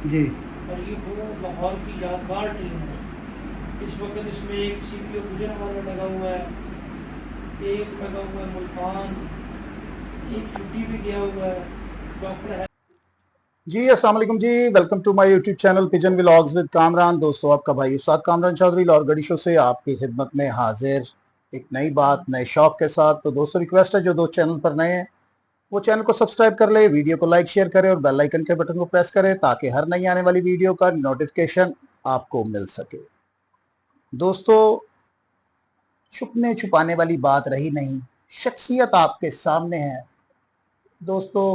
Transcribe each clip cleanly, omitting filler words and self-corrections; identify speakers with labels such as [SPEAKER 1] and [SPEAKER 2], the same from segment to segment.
[SPEAKER 1] जी।
[SPEAKER 2] और ये वो लाहौर की यादगार टीम है। इस वक्त इसमें एक CPO गुजरांवाला लगा हुआ है, एक लगा हुआ है मुल्तान, एक छुट्टी भी गया हुआ है, डॉक्टर है।
[SPEAKER 1] जी अस्सलाम वालेकुम जी, welcome to my YouTube channel pigeon vlogs with Kamran. दोस्तों, आपका भाई उस्ताद कामरान चौधरी लाहौर गड़ी शो से आपकी खिदमत में हाजिर एक नई बात नए शौक के साथ। तो दोस्तों, रिक्वेस्ट है जो दोस्त चैनल पर नए हैं वो चैनल को सब्सक्राइब कर ले, वीडियो को लाइक शेयर करें और बेल आइकन के बटन को प्रेस करें ताकि हर नई आने वाली वीडियो का नोटिफिकेशन आपको मिल सके। दोस्तों, छुपने छुपाने वाली बात रही नहीं, शख्सियत आपके सामने है। दोस्तों,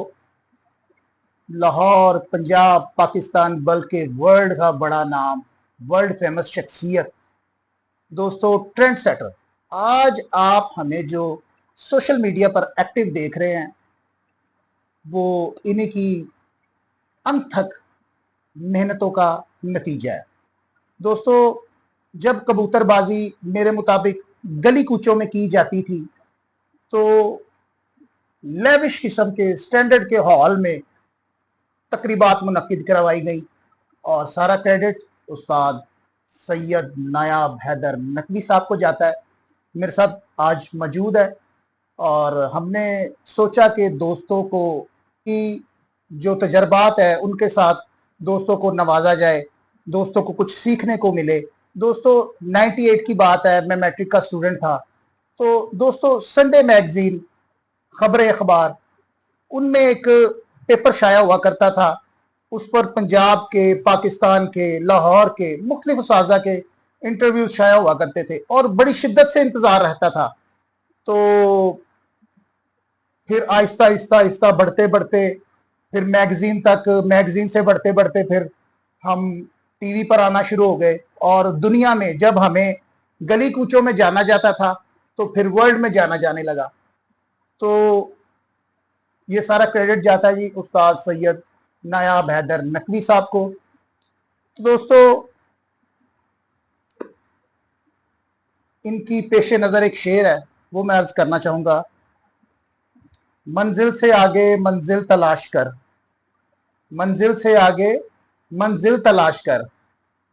[SPEAKER 1] लाहौर, पंजाब, पाकिस्तान बल्कि वर्ल्ड का बड़ा नाम, वर्ल्ड फेमस शख्सियत, दोस्तों ट्रेंड सेटर। आज आप हमें जो सोशल मीडिया पर एक्टिव देख रहे हैं वो इन्हीं की अनथक मेहनतों का नतीजा है। दोस्तों, जब कबूतरबाजी मेरे मुताबिक गली कूचों में की जाती थी तो लेविश किस्म के स्टैंडर्ड के हॉल में तकरीबात मुनक्किद करवाई गई और सारा क्रेडिट उस्ताद सैयद नायाब हैदर नकवी साहब को जाता है। मेरे साथ आज मौजूद है और हमने सोचा कि दोस्तों को की जो तजर्बात है उनके साथ दोस्तों को नवाजा जाए, दोस्तों को कुछ सीखने को मिले। दोस्तों, 98 की बात है, मैं मैट्रिक का स्टूडेंट था। तो दोस्तों, संडे मैगजीन, खबर अखबार, उनमें एक पेपर शाया हुआ करता था। उस पर पंजाब के, पाकिस्तान के, लाहौर के मुख्तलिफ उस्ताज़ा के इंटरव्यूज शाया हुआ करते थे और बड़ी शिद्दत से इंतजार रहता था। तो फिर आहिस्ता आहिस्ता आहिस्ता बढ़ते बढ़ते फिर मैगजीन तक, मैगजीन से बढ़ते बढ़ते फिर हम टीवी पर आना शुरू हो गए और दुनिया में जब हमें गली कूचों में जाना जाता था तो फिर वर्ल्ड में जाना जाने लगा। तो ये सारा क्रेडिट जाता है जी उस्ताद सैयद नायाब हैदर नकवी साहब को। तो दोस्तों, इनकी पेशे नज़र एक शेर है, वो मैं अर्ज करना चाहूँगा। मंजिल से आगे मंजिल तलाश कर, मंजिल से आगे मंजिल तलाश कर,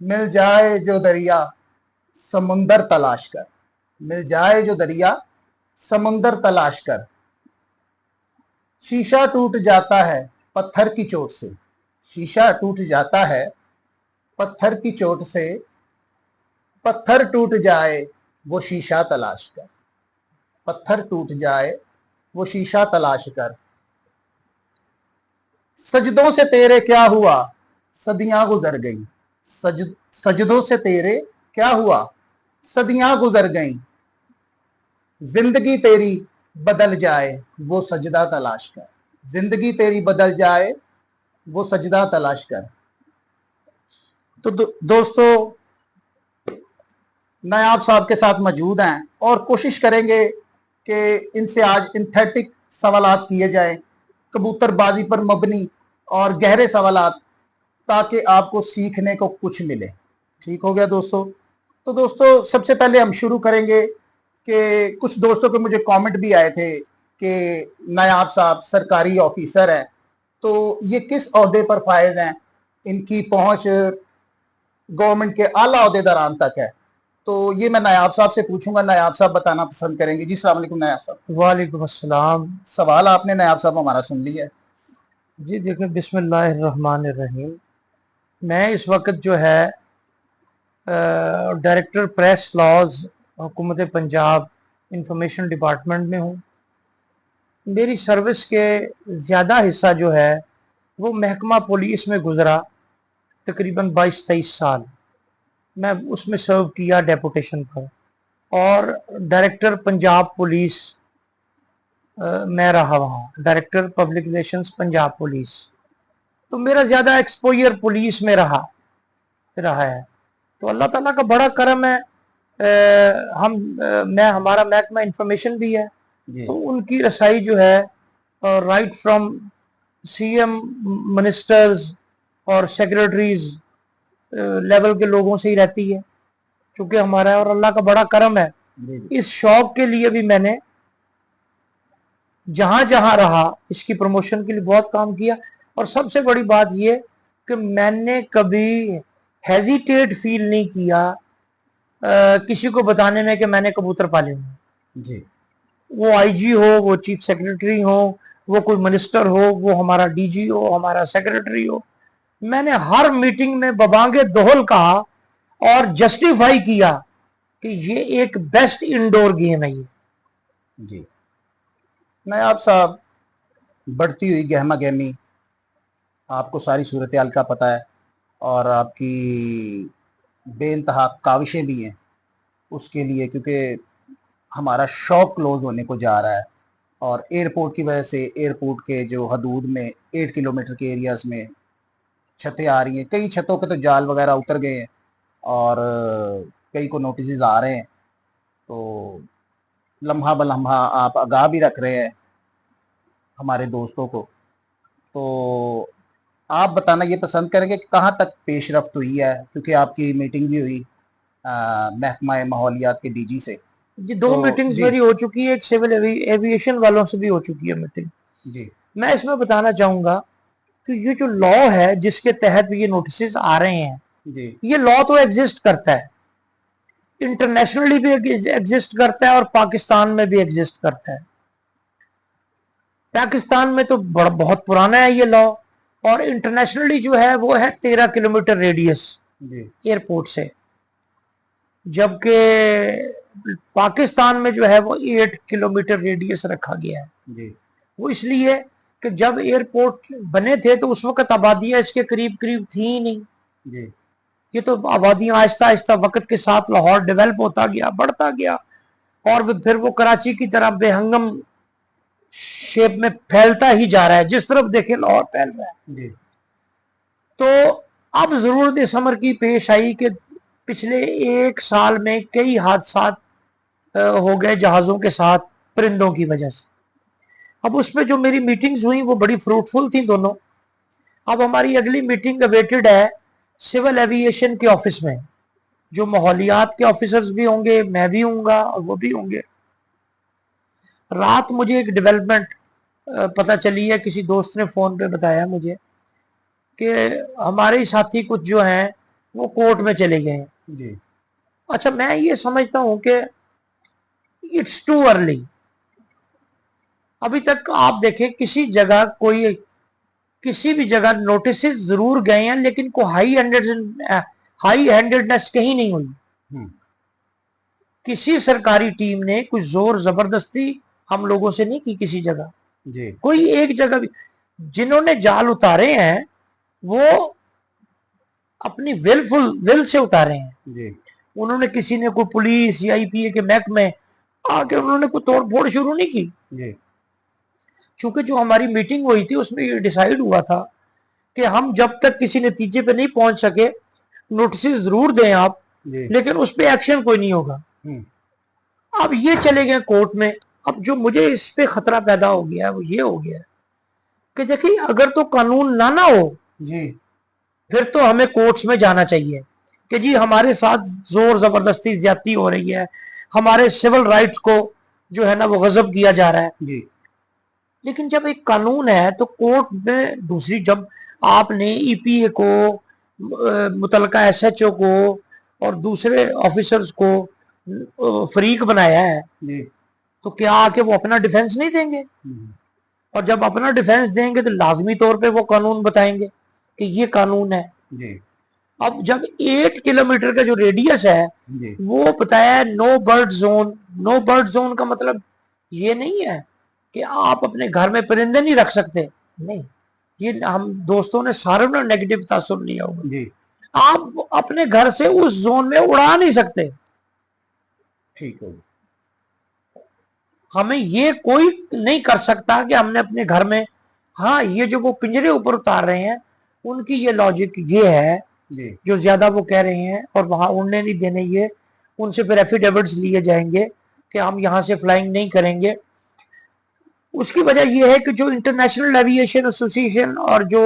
[SPEAKER 1] मिल जाए जो दरिया समुंदर तलाश कर, मिल जाए जो दरिया समुंदर तलाश कर। शीशा टूट जाता है पत्थर की चोट से, शीशा टूट जाता है पत्थर की चोट से, पत्थर टूट जाए वो शीशा तलाश कर, पत्थर टूट जाए वो शीशा तलाश कर। सजदों से तेरे क्या हुआ सदियां गुजर गई, सजदों से तेरे क्या हुआ सदियां गुजर गई। जिंदगी तेरी बदल जाए वो सजदा तलाश कर, जिंदगी तेरी बदल जाए वो सजदा तलाश कर। तो दोस्तों, नायाब साहब के साथ मौजूद हैं और कोशिश करेंगे कि इनसे आज इंथेटिक सवालात किए जाएं, कबूतरबाजी पर मबनी और गहरे सवालात, ताकि आपको सीखने को कुछ मिले। ठीक हो गया दोस्तों? तो दोस्तों, सबसे पहले हम शुरू करेंगे कि कुछ दोस्तों के मुझे कमेंट भी आए थे कि नायाब साहब सरकारी ऑफिसर हैं, तो ये किस ओहदे पर फायज हैं, इनकी पहुंच गवर्नमेंट के आला ओहदेदारान तक है। तो ये मैं नायाब साहब से पूछूंगा, नायाब साहब बताना पसंद करेंगे। जी अस्सलाम वालेकुम नायाब साहब।
[SPEAKER 3] वालेकुम अस्सलाम।
[SPEAKER 1] सवाल आपने नायाब साहब हमारा सुन लिया है।
[SPEAKER 3] जी देखिए, बिस्मिल्लाहिर्रहमानिर्रहीम। मैं इस वक्त जो है डायरेक्टर प्रेस लॉज हुकूमत पंजाब इंफॉर्मेशन डिपार्टमेंट में हूँ। मेरी सर्विस के ज़्यादा हिस्सा जो है वो महकमा पुलिस में गुजरा, तकरीबन 22-23 साल मैं उसमें सर्व किया डेपुटेशन पर, और डायरेक्टर पंजाब पुलिस मैं रहा वहाँ, director public relations Punjab police. तो मेरा ज़्यादा एक्सपोजर पुलिस में रहा है। तो अल्लाह ताला का बड़ा करम है। मैं हमारा महकमा इंफॉर्मेशन भी है, तो उनकी रसाई जो है राइट फ्रॉम CM, मिनिस्टर्स और सेक्रेटरीज लेवल के लोगों से ही रहती है, क्योंकि हमारा है और अल्लाह का बड़ा करम है। इस शौक के लिए भी मैंने जहां जहां रहा इसकी प्रमोशन के लिए बहुत काम किया। और सबसे बड़ी बात ये कि मैंने कभी हेजिटेट फील नहीं किया किसी को बताने में कि मैंने कबूतर पाले हुए।
[SPEAKER 1] जी
[SPEAKER 3] वो आईजी हो, वो चीफ सेक्रेटरी हो, वो कोई मिनिस्टर हो, वो हमारा डीजी हो, हमारा सेक्रेटरी हो, मैंने हर मीटिंग में बबांगे दोहल कहा और जस्टिफाई किया कि ये एक बेस्ट इंडोर गेम है। ये
[SPEAKER 1] जी नायाब साहब, बढ़ती हुई गहमा गहमी, आपको सारी सूरत हाल का पता है और आपकी बेइंतहा काविशें भी हैं उसके लिए, क्योंकि हमारा शौक क्लोज होने को जा रहा है और एयरपोर्ट की वजह से एयरपोर्ट के जो हदूद में 8 किलोमीटर के एरियाज में छतें आ रही हैं, कई छतों के तो जाल वगैरह उतर गए हैं और कई को नोटिस आ रहे हैं। तो लम्हा बलम्हा आप आगाह भी रख रहे हैं हमारे दोस्तों को, तो आप बताना ये पसंद करेंगे कि कहाँ तक पेशरफ्त हुई है, क्योंकि आपकी मीटिंग भी हुई महकमा माहौलियात के डीजी से।
[SPEAKER 3] जी 2
[SPEAKER 1] तो
[SPEAKER 3] मीटिंग्स
[SPEAKER 1] जी
[SPEAKER 3] मेरी हो चुकी है, एक सिविल एविएशन वालों से भी हो चुकी है मीटिंग।
[SPEAKER 1] जी
[SPEAKER 3] मैं इसमें बताना चाहूंगा कि ये जो लॉ है जिसके तहत ये नोटिस आ रहे हैं,
[SPEAKER 1] जी
[SPEAKER 3] ये लॉ तो एग्जिस्ट करता है, इंटरनेशनली भी एग्जिस्ट करता है और पाकिस्तान में भी एग्जिस्ट करता है। पाकिस्तान में तो बहुत पुराना है ये लॉ, और इंटरनेशनली जो है वो है 13 किलोमीटर रेडियस
[SPEAKER 1] जी
[SPEAKER 3] एयरपोर्ट से, जबकि पाकिस्तान में जो है वो 8 किलोमीटर रेडियस रखा गया है।
[SPEAKER 1] जी
[SPEAKER 3] वो इसलिए कि जब एयरपोर्ट बने थे तो उस वक्त आबादियां इसके करीब करीब थी ही नहीं।
[SPEAKER 1] जी
[SPEAKER 3] ये तो आबादियां आहिस्ता आहिस्ता वक्त के साथ लाहौर डेवलप होता गया, बढ़ता गया, और फिर वो कराची की तरह बेहंगम शेप में फैलता ही जा रहा है, जिस तरफ देखे लाहौर फैल रहा है।
[SPEAKER 1] जी
[SPEAKER 3] तो अब जरूरत इस अमर की पेश आई कि पिछले 1 साल में कई हादसा हो गए जहाजों के साथ परिंदों की वजह से। अब उसमें जो मेरी मीटिंग्स हुई वो बड़ी फ्रूटफुल थी दोनों। अब हमारी अगली मीटिंग अवेटेड है सिविल एविएशन के ऑफिस में, जो माहौलियात के ऑफिसर्स भी होंगे, मैं भी हूँगा और वो भी होंगे। रात मुझे एक डेवलपमेंट पता चली है, किसी दोस्त ने फोन पे बताया मुझे कि हमारे साथी कुछ जो हैं वो कोर्ट में चले गए हैं।
[SPEAKER 1] जी
[SPEAKER 3] अच्छा, मैं ये समझता हूं कि इट्स टू अर्ली। अभी तक आप देखें किसी जगह कोई, किसी भी जगह नोटिस जरूर गए हैं, लेकिन कोई हाई हैंडेडनेस कहीं नहीं हुई। किसी सरकारी टीम ने कुछ जोर जबरदस्ती हम लोगों से नहीं की किसी जगह।
[SPEAKER 1] जी
[SPEAKER 3] कोई एक जगह भी जिन्होंने जाल उतारे हैं वो अपनी विल से उतारे हैं।
[SPEAKER 1] जी
[SPEAKER 3] उन्होंने किसी ने कोई पुलिस या आईपीए के महकमे आके उन्होंने कोई तोड़ फोड़ शुरू नहीं की।
[SPEAKER 1] जी
[SPEAKER 3] क्योंकि जो हमारी मीटिंग हुई थी उसमें ये डिसाइड हुआ था कि हम जब तक किसी नतीजे पे नहीं पहुंच सके नोटिस जरूर दें आप,
[SPEAKER 1] जी
[SPEAKER 3] लेकिन उस पर एक्शन कोई नहीं होगा। अब ये चले गए कोर्ट में। अब जो मुझे इस पे खतरा पैदा हो गया वो ये हो गया कि देखिए, अगर तो कानून ना हो
[SPEAKER 1] जी
[SPEAKER 3] फिर तो हमें कोर्ट्स में जाना चाहिए कि जी हमारे साथ जोर जबरदस्ती ज्यादती हो रही है, हमारे सिविल राइट्स को जो है ना वो गजब किया जा रहा है।
[SPEAKER 1] जी
[SPEAKER 3] लेकिन जब एक कानून है तो कोर्ट में दूसरी, जब आपने ईपीए को, मुतलका एसएचओ को और दूसरे ऑफिसर्स को फरीक बनाया है,
[SPEAKER 1] जी
[SPEAKER 3] तो क्या आके वो अपना डिफेंस नहीं देंगे? और जब अपना डिफेंस देंगे तो लाजमी तौर पे वो कानून बताएंगे कि ये कानून है।
[SPEAKER 1] जी
[SPEAKER 3] अब जब 8 किलोमीटर का जो रेडियस है
[SPEAKER 1] जी
[SPEAKER 3] वो बताया है no bird zone. No bird zone का मतलब ये नहीं है कि आप अपने घर में परिंदे नहीं रख सकते, नहीं, ये हम दोस्तों ने सारे ने नेगेटिव तासुर लिया होगा।
[SPEAKER 1] जी
[SPEAKER 3] आप अपने घर से उस जोन में उड़ा नहीं सकते।
[SPEAKER 1] ठीक है।
[SPEAKER 3] हमें ये कोई नहीं कर सकता कि हमने अपने घर में, हाँ, ये जो वो पिंजरे ऊपर उतार रहे हैं उनकी ये लॉजिक ये है
[SPEAKER 1] जी
[SPEAKER 3] जो ज्यादा वो कह रहे हैं और वहां उड़ने नहीं देने, ये उनसे फिर एफिडेविट्स लिए जाएंगे कि हम यहां से फ्लाइंग नहीं करेंगे। उसकी वजह यह है कि जो इंटरनेशनल एविएशन एसोसिएशन और जो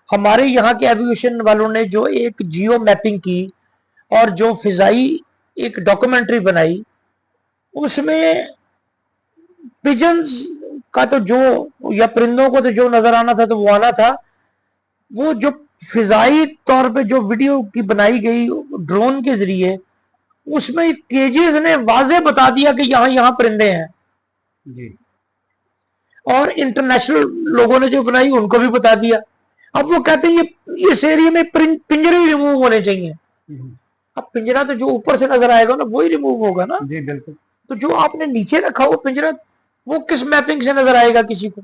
[SPEAKER 3] हमारे यहाँ के एविएशन वालों ने जो एक जियो मैपिंग की और जो फिजाई एक डॉक्यूमेंट्री बनाई, उसमें पिजन्स का तो जो, या परिंदों को तो जो नजर आना था तो वो आना था। वो जो फिजाई तौर पे जो वीडियो की बनाई गई ड्रोन के जरिए, उसमें केजेस ने वाजे बता दिया कि यहां यहां परिंदे हैं।
[SPEAKER 1] जी
[SPEAKER 3] और इंटरनेशनल लोगों ने जो बनाई उनको भी बता दिया। अब वो कहते हैं ये इस एरिया में पिंजरे ही रिमूव होने चाहिए। अब पिंजरा तो जो ऊपर से नजर आएगा ना वही रिमूव होगा ना।
[SPEAKER 1] जी बिल्कुल।
[SPEAKER 3] तो जो आपने नीचे रखा वो पिंजरा, वो किस मैपिंग से नजर आएगा किसी को?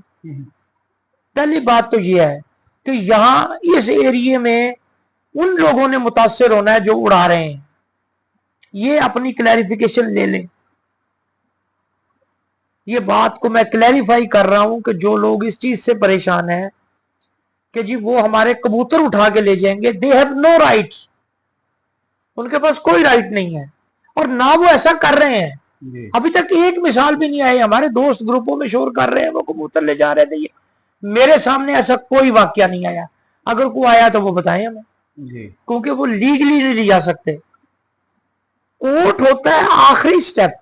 [SPEAKER 3] पहली बात तो ये है कि यहां इस एरिया में उन लोगों ने मुतासर होना है जो उड़ा रहे हैं। ये अपनी क्लैरिफिकेशन ले लें। ये बात को मैं क्लैरिफाई कर रहा हूं कि जो लोग इस चीज से परेशान हैं कि जी वो हमारे कबूतर उठा के ले जाएंगे, दे हैव नो राइट, उनके पास कोई राइट नहीं है और ना वो ऐसा कर रहे हैं।
[SPEAKER 1] जी
[SPEAKER 3] अभी तक एक मिसाल भी नहीं आई। हमारे दोस्त ग्रुपों में शोर कर रहे हैं वो कबूतर ले जा रहे थे, ये मेरे सामने ऐसा कोई वाकया नहीं आया। अगर कोई आया तो वो बताएं हमें,
[SPEAKER 1] जी
[SPEAKER 3] क्योंकि वो लीगली नहीं ले जा सकते। कोर्ट होता है आखिरी स्टेप।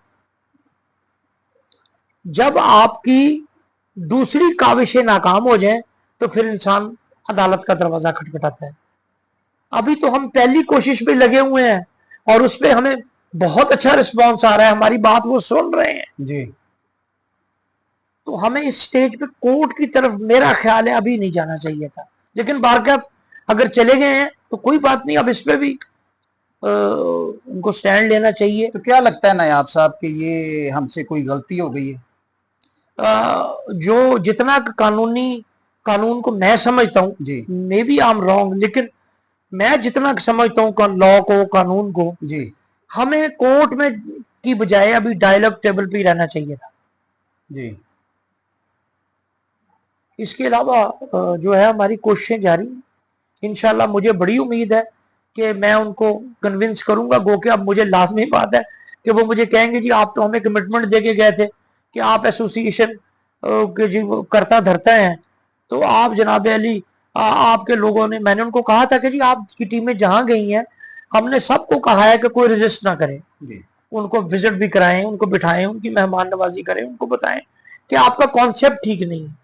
[SPEAKER 3] जब आपकी दूसरी काविशें नाकाम हो जाएं तो फिर इंसान अदालत का दरवाजा खटखटाता है। अभी तो हम पहली कोशिश में लगे हुए हैं और उसमें हमें बहुत अच्छा रिस्पांस आ रहा है, हमारी बात वो सुन रहे हैं।
[SPEAKER 1] जी
[SPEAKER 3] तो हमें इस स्टेज पे कोर्ट की तरफ मेरा ख्याल है अभी नहीं जाना चाहिए था, लेकिन बारकैफ अगर चले गए हैं तो कोई बात नहीं। अब इस पे भी उनको स्टैंड लेना चाहिए।
[SPEAKER 1] तो क्या लगता है नायाब साहब कि ये हमसे कोई गलती हो गई है?
[SPEAKER 3] जो जितना कानून को मैं समझता हूँ,
[SPEAKER 1] जी
[SPEAKER 3] maybe I am wrong, लेकिन मैं जितना समझता हूँ लॉ को, कानून को,
[SPEAKER 1] जी
[SPEAKER 3] हमें कोर्ट में की बजाय अभी डायलॉग टेबल पे ही रहना चाहिए था।
[SPEAKER 1] जी
[SPEAKER 3] इसके अलावा जो है हमारी कोशिशें जारी हैं। इंशाल्लाह मुझे बड़ी उम्मीद है कि मैं उनको कन्विंस करूंगा। गो के अब मुझे लाजमी बात है कि वो मुझे कहेंगे जी आप तो हमें कमिटमेंट दे के गए थे कि आप एसोसिएशन के जी करता धरता है, तो आप जनाब अली आपके लोगों ने, मैंने उनको कहा था कि जी आपकी टीमें जहां गई हैं हमने सबको कहा है कि कोई रेजिस्ट ना करे,
[SPEAKER 1] जी
[SPEAKER 3] उनको विजिट भी कराएं, उनको बिठाएं, उनकी मेहमान नवाजी करें, उनको बताएं कि आपका कॉन्सेप्ट ठीक नहीं है।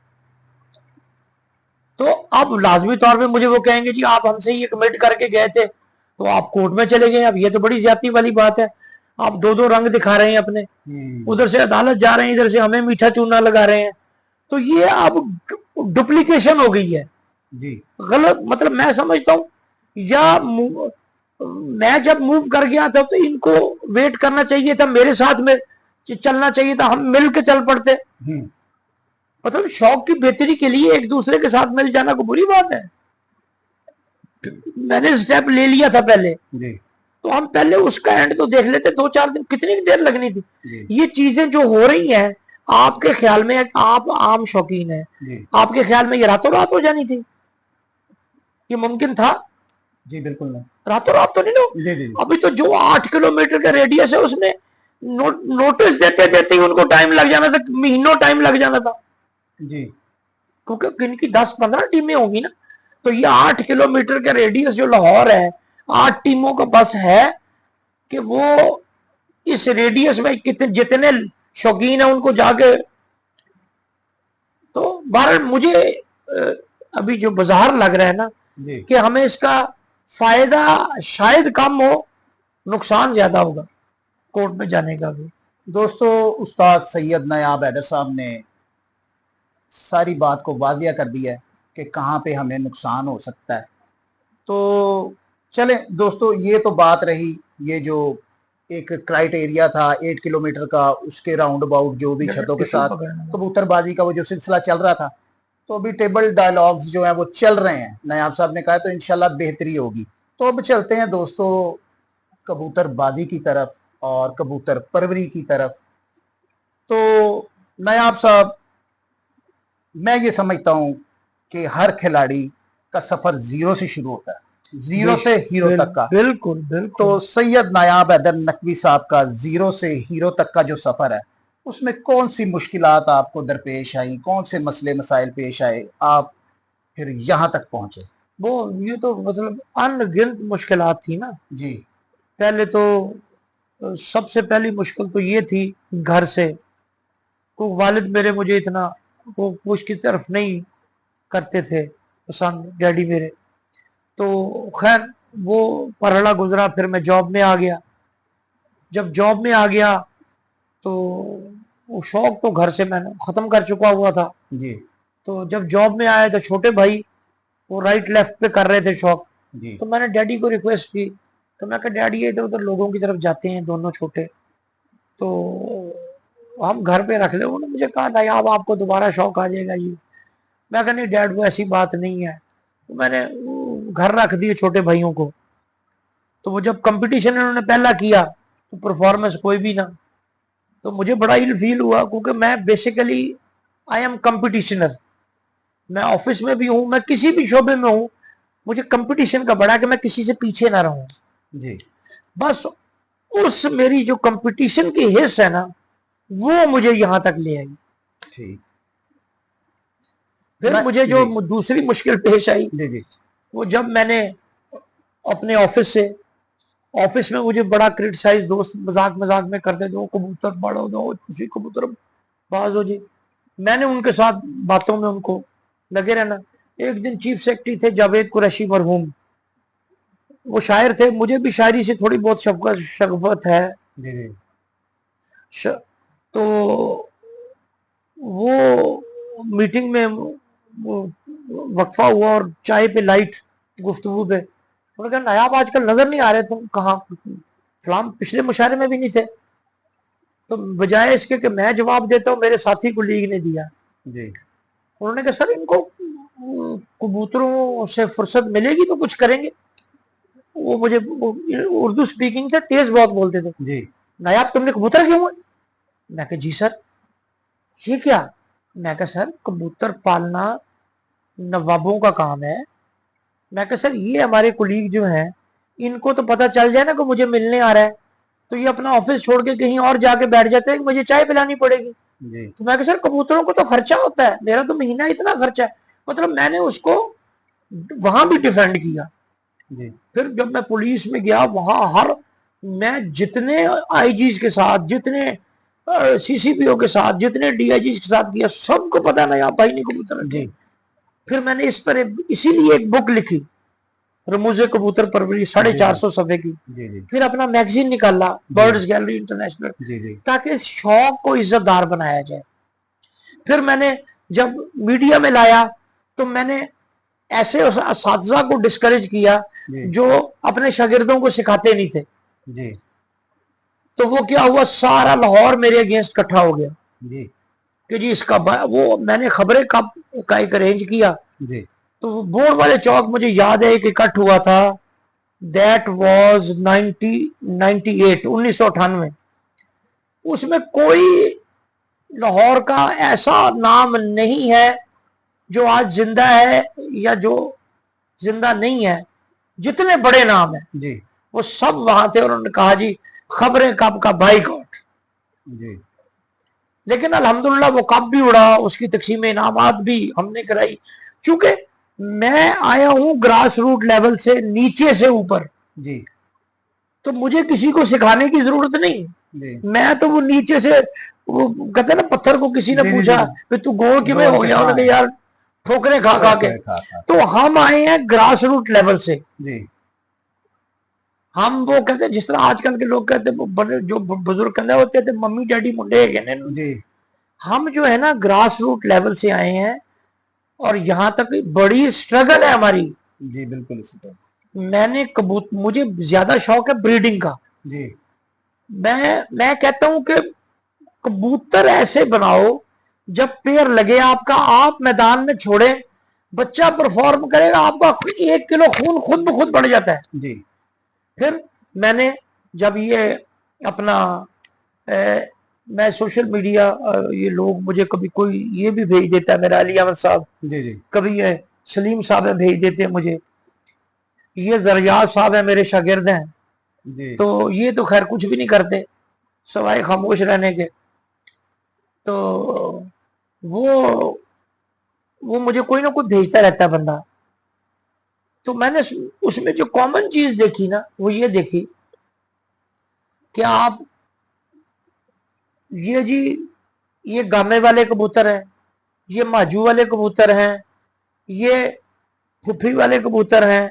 [SPEAKER 3] तो अब लाजमी तौर पे मुझे वो कहेंगे जी आप हमसे ये कमिट करके गए थे तो आप कोर्ट में चले गए। अब ये तो बड़ी ज्यादती वाली बात है। आप दो दो रंग दिखा रहे हैं अपने, उधर से अदालत जा रहे हैं, इधर से हमें मीठा चूना लगा रहे हैं। तो ये अब डुप्लीकेशन हो गई है।
[SPEAKER 1] जी
[SPEAKER 3] गलत, मतलब मैं समझता हूँ, या मैं जब मूव कर गया था तो इनको वेट करना चाहिए था, मेरे साथ में चलना चाहिए था, हम मिल के चल पड़ते। मतलब शौक की बेहतरी के लिए एक दूसरे के साथ मिल जाना कोई बुरी बात है? मैंने स्टेप ले लिया था पहले,
[SPEAKER 1] जी
[SPEAKER 3] तो हम पहले उसका एंड तो देख लेते। 2-4 दिन कितनी देर लगनी थी?
[SPEAKER 1] जी
[SPEAKER 3] ये चीजें जो हो रही हैं आपके ख्याल में, आप आम शौकीन है,
[SPEAKER 1] जी
[SPEAKER 3] आपके ख्याल में ये रातों रात हो जानी थी? ये मुमकिन था?
[SPEAKER 1] जी बिल्कुल नहीं।
[SPEAKER 3] रातों रात तो नहीं ना।
[SPEAKER 1] जी जी
[SPEAKER 3] अभी तो जो 8 किलोमीटर का रेडियस है उसमें नोटिस देते देते ही उनको टाइम लग जाना था, महीनों टाइम लग जाना था,
[SPEAKER 1] जी
[SPEAKER 3] क्योंकि इनकी 10-15 टीमें होंगी ना। तो ये 8 किलोमीटर का रेडियस जो लाहौर है, 8 टीमों का बस है कि वो इस रेडियस में कितने जितने शौकीन है उनको जाके। तो बहरहाल मुझे अभी जो बाजार लग रहा है ना
[SPEAKER 1] जी
[SPEAKER 3] कि हमें इसका फायदा शायद कम हो, नुकसान ज्यादा होगा कोर्ट में जाने का भी।
[SPEAKER 1] दोस्तों, उस्ताद सैयद नायाब हैदर साहब ने सारी बात को वाजिया कर दिया है कि कहाँ पे हमें नुकसान हो सकता है। तो चलें दोस्तों, ये तो बात रही, ये जो एक क्राइटेरिया था 8 किलोमीटर का, उसके राउंड अबाउट जो भी छतों के साथ कबूतरबाजी का वो जो सिलसिला चल रहा था, तो अभी टेबल डायलॉग्स जो है वो चल रहे हैं। नायाब साहब ने कहा तो इंशाल्लाह बेहतरी होगी। तो अब चलते हैं दोस्तों कबूतरबाजी की तरफ और कबूतर परवरी की तरफ। तो नायाब साहब, मैं ये समझता हूँ कि हर खिलाड़ी का सफर जीरो से शुरू होता है, जीरो से हीरो तक का।
[SPEAKER 3] बिल्कुल बिल्कुल।
[SPEAKER 1] तो सैयद नायाब हैदर नकवी साहब का जीरो से हीरो तक का जो सफर है, उसमें कौन सी मुश्किलात आपको दरपेश आई, कौन से मसले मसाइल पेश आए, आप फिर यहाँ तक पहुंचे?
[SPEAKER 3] वो ये तो मतलब अनगिनत मुश्किलात थी ना।
[SPEAKER 1] जी
[SPEAKER 3] पहले तो सबसे पहली मुश्किल तो ये थी घर से। तो वालिद मेरे मुझे इतना वो उसकी तरफ नहीं करते थे पसंद, डैडी मेरे। तो खैर वो पढ़ना गुजरा, फिर मैं जॉब में आ गया। जब जॉब में आ गया तो वो शौक तो घर से मैंने खत्म कर चुका हुआ था।
[SPEAKER 1] जी
[SPEAKER 3] तो जब जॉब में आया तो छोटे भाई वो राइट लेफ्ट पे कर रहे थे शौक।
[SPEAKER 1] जी
[SPEAKER 3] तो मैंने डैडी को रिक्वेस्ट की, तो मैं कहा डैडी ये इधर उधर लोगों की तरफ जाते हैं दोनों छोटे, तो हम घर पे रख ले। उन्होंने मुझे कहा नहीं अब आपको दोबारा शौक आ जाएगा ये। मैं कहा नहीं डैड वो ऐसी बात नहीं है। तो मैंने घर रख दिए छोटे भाइयों को। तो वो जब कंपटीशन इन्होंने पहला किया तो परफॉर्मेंस कोई भी ना, तो मुझे बड़ा इल फील हुआ, क्योंकि मैं बेसिकली आई एम कंपटीशनर। मैं ऑफिस में भी हूं, मैं किसी भी शोबे में हूं, मुझे कंपटीशन का बड़ा कि मैं किसी से पीछे ना रहूं।
[SPEAKER 1] जी
[SPEAKER 3] बस उस मेरी जो कंपटीशन की हिस्स है ना, वो मुझे यहां तक ले आई।
[SPEAKER 1] ठीक।
[SPEAKER 3] फिर मुझे जो
[SPEAKER 1] जी
[SPEAKER 3] दूसरी मुश्किल पेश आई
[SPEAKER 1] जी जी
[SPEAKER 3] वो जब मैंने अपने ऑफिस में मुझे बड़ा क्रिटिसाइज दोस्त मजाक मजाक में करते, दो कबूतर बड़ो दो खुशी कबूतर बाज हो जी। मैंने उनके साथ बातों में उनको लगे रहना। एक दिन चीफ सेक्रेटरी थे जावेद कुरैशी मरहूम, वो शायर थे, मुझे भी शायरी से थोड़ी बहुत शगफत है।
[SPEAKER 1] जी जी
[SPEAKER 3] तो वो मीटिंग में वो वक्फा हुआ और चाय पे लाइट गुफ्तगू पे उन्होंने कहा नायाब आजकल नजर नहीं आ रहे तुम, कहाँ फलाम पिछले मुशायरे में भी नहीं थे। तो बजाय इसके कि मैं जवाब देता हूँ, मेरे साथी कुलीग ने दिया।
[SPEAKER 1] जी
[SPEAKER 3] उन्होंने कहा सर इनको कबूतरों से फुर्सत मिलेगी तो कुछ करेंगे। वो मुझे उर्दू स्पीकिंग थे, तेज बहुत बोलते थे।
[SPEAKER 1] जी
[SPEAKER 3] नायाब तुमने कबूतर क्यों है? मैं कहा जी सर। ये क्या? मैं कहा सर कबूतर पालना नवाबों का काम है। मैं कहा सर ये हमारे कुलीग जो हैं इनको तो पता चल जाए ना कि मुझे मिलने आ रहा है, तो ये अपना ऑफिस छोड़ के कहीं और जाके बैठ जाते हैं कि मुझे चाय पिलानी पड़ेगी।
[SPEAKER 1] जी
[SPEAKER 3] तो मैं कहा सर कबूतरों को तो खर्चा होता है, मेरा तो महीना इतना खर्चा है। मतलब मैंने उसको वहां भी डिफेंड किया।
[SPEAKER 1] जी
[SPEAKER 3] फिर जब मैं पुलिस में गया वहां मैं जितने आईजीज के साथ, जितने सीसीपीओ के साथ, जितने डीआईजी के साथ किया, सबको पता ना यहाँ भाई ने कबूतर रखे।
[SPEAKER 1] जी
[SPEAKER 3] फिर मैंने इस पर इसीलिए एक बुक लिखी, रमूजे कबूतर परवरी, 450 सफे की।
[SPEAKER 1] जी जी
[SPEAKER 3] फिर अपना मैगजीन निकाला बर्ड्स गैलरी इंटरनेशनल,
[SPEAKER 1] जी जी
[SPEAKER 3] ताकि शौक को इज्जतदार बनाया जाए। फिर मैंने जब मीडिया में लाया तो मैंने ऐसे असातिज़ा को डिस्करेज किया जो अपने शागिर्दों को सिखाते नहीं थे।
[SPEAKER 1] जी
[SPEAKER 3] तो वो क्या हुआ, सारा लाहौर मेरे अगेंस्ट इकट्ठा हो गया
[SPEAKER 1] जी
[SPEAKER 3] कि जी इसका वो मैंने खबरें का एक अरेंज किया।
[SPEAKER 1] जी
[SPEAKER 3] तो वो बोर्ड वाले चौक मुझे याद है एक इकट्ठ हुआ था, दैट वाज 1998। उसमें कोई लाहौर का ऐसा नाम नहीं है जो आज जिंदा है या जो जिंदा नहीं है। जितने बड़े नाम है
[SPEAKER 1] जी
[SPEAKER 3] वो सब वहां थे। उन्होंने कहा जी खबरें कब का बाइकआउट।
[SPEAKER 1] जी
[SPEAKER 3] लेकिन अल्हम्दुलिल्लाह वो कब भी उड़ा, उसकी तकसीम इनामात भी हमने कराई। चूंकि मैं आया हूं ग्रास रूट लेवल से, नीचे से ऊपर,
[SPEAKER 1] जी
[SPEAKER 3] तो मुझे किसी को सिखाने की जरूरत नहीं।
[SPEAKER 1] जी
[SPEAKER 3] मैं तो वो नीचे से, वो कहते ना पत्थर को किसी ने
[SPEAKER 1] जी जी
[SPEAKER 3] पूछा
[SPEAKER 1] जी
[SPEAKER 3] कि तू गोल किमें
[SPEAKER 1] गोल
[SPEAKER 3] हो
[SPEAKER 1] के
[SPEAKER 3] गया,
[SPEAKER 1] हाँ
[SPEAKER 3] उन्होंने कहा यार ठोकरे खा खा के।
[SPEAKER 1] खा
[SPEAKER 3] तो हम आए हैं ग्रास रूट लेवल से।
[SPEAKER 1] जी
[SPEAKER 3] हम वो कहते हैं जिस तरह आजकल के लोग कहते हैं, बड़े जो बुजुर्ग कहते होते थे मम्मी डैडी मुंडे कहने,
[SPEAKER 1] जी
[SPEAKER 3] हम जो है ना ग्रास रूट लेवल से आए हैं और यहाँ तक बड़ी स्ट्रगल है हमारी।
[SPEAKER 1] जी बिल्कुल इसी तरह।
[SPEAKER 3] मैंने मुझे ज्यादा शौक है ब्रीडिंग का।
[SPEAKER 1] जी
[SPEAKER 3] मैं कहता हूं कि कबूतर ऐसे बनाओ जब पेड़ लगे आपका, आप मैदान में छोड़े, बच्चा परफॉर्म करेगा, आपका 1 किलो खून खुद ब खुद बढ़ जाता है।
[SPEAKER 1] जी
[SPEAKER 3] फिर मैंने जब ये अपना मैं सोशल मीडिया, ये लोग मुझे कभी कोई ये भी भेज देता है, मेरा अली अहमद साहब,
[SPEAKER 1] जी जी
[SPEAKER 3] कभी ये सलीम साहब है भेज देते हैं मुझे, ये जरियाब साहब है मेरे शागिर्द हैं।
[SPEAKER 1] जी
[SPEAKER 3] तो ये तो खैर कुछ भी नहीं करते सवाए खामोश रहने के। तो वो मुझे कोई ना कोई भेजता रहता है बंदा। तो मैंने उसमें जो कॉमन चीज देखी ना वो ये देखी कि आप ये जी ये गामे वाले कबूतर हैं, ये माजू वाले कबूतर हैं, ये फुफी वाले कबूतर हैं,